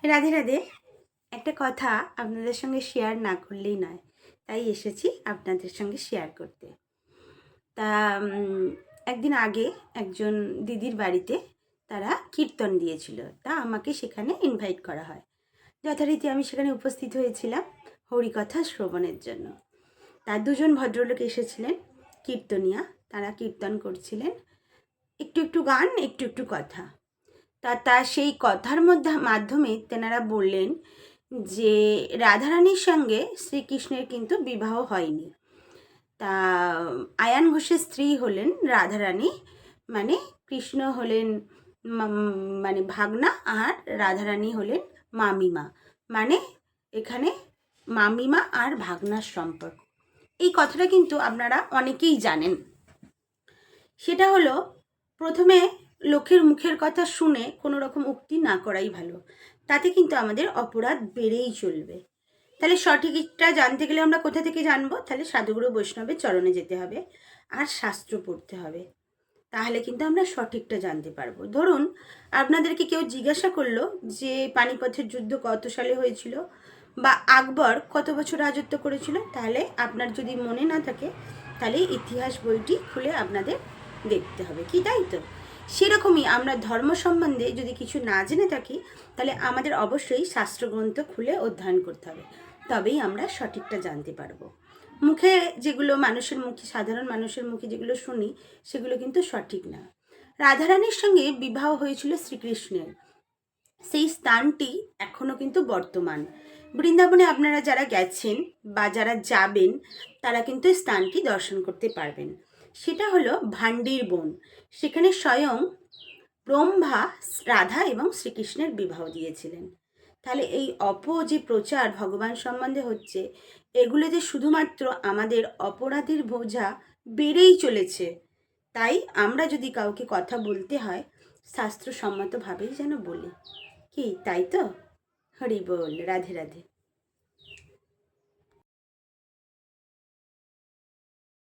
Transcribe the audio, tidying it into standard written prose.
রাধে রাধে। একটা কথা আপনাদের সঙ্গে শেয়ার না করলেই নয়, তাই এসেছি আপনাদের সঙ্গে শেয়ার করতে। তা একদিন আগে একজন দিদির বাড়িতে তারা কীর্তন দিয়েছিল, তা আমাকে সেখানে ইনভাইট করা হয়। যথারীতি আমি সেখানে উপস্থিত হয়েছিলাম হরিকথা শ্রবণের জন্য। তার দুজন ভদ্রলোক এসেছিলেন, কীর্তনিয়া, তারা কীর্তন করছিলেন, একটু একটু গান, একটু একটু কথা। তা সেই কথার মাধ্যমে তেনারা বললেন যে রাধারানীর সঙ্গে শ্রীকৃষ্ণের কিন্তু বিবাহ হয়নি। তা আয়ান ঘোষের স্ত্রী হলেন রাধারানী, মানে কৃষ্ণ হলেন মানে ভাগনা, আর রাধারানী হলেন মামিমা। মানে এখানে মামিমা আর ভাগনার সম্পর্ক। এই কথাটা কিন্তু আপনারা অনেকেই জানেন। সেটা হলো, প্রথমে লোকের মুখের কথা শুনে কোনো রকম উক্তি না করাই ভালো, তাতে কিন্তু আমাদের অপরাধ বেড়েই চলবে। তাহলে সঠিকটা জানতে গেলে আমরা কোথা থেকে জানবো? তাহলে সাধুগুরু বৈষ্ণবের চরণে যেতে হবে আর শাস্ত্র পড়তে হবে, তাহলে কিন্তু আমরা সঠিকটা জানতে পারবো। ধরুন আপনাদেরকে কেউ জিজ্ঞাসা করলো যে পানিপথের যুদ্ধ কত সালে হয়েছিল বা আকবর কত বছর রাজত্ব করেছিল, তাহলে আপনার যদি মনে না থাকে তাহলে ইতিহাস বইটি খুলে আপনাদের দেখতে হবে, কি তাই তো? সেরকমই আমরা ধর্ম সম্বন্ধে যদি কিছু না জেনে থাকি, তাহলে আমাদের অবশ্যই শাস্ত্রগ্রন্থ খুলে অধ্যয়ন করতে হবে, তবেই আমরা সঠিকটা জানতে পারবো। মুখে যেগুলো মানুষের মুখে, সাধারণ মানুষের মুখে যেগুলো শুনি, সেগুলো কিন্তু সঠিক না। রাধারানীর সঙ্গে বিবাহ হয়েছিল শ্রীকৃষ্ণের, সেই স্থানটি এখনও কিন্তু বর্তমান। বৃন্দাবনে আপনারা যারা গেছেন বা যারা যাবেন, তারা কিন্তু স্থানটি দর্শন করতে পারবেন। সেটা হলো ভান্ডির বন। সেখানে স্বয়ং ব্রহ্মা রাধা এবং শ্রীকৃষ্ণের বিবাহ দিয়েছিলেন। তাহলে এই যে প্রচার ভগবান সম্বন্ধে হচ্ছে, এগুলোতে শুধুমাত্র আমাদের অপরাধীর বোঝা বেড়েই চলেছে। তাই আমরা যদি কাউকে কথা বলতে হয়, শাস্ত্রসম্মতভাবেই যেন বলি, কি তাই তো? হরি বল, রাধে রাধে।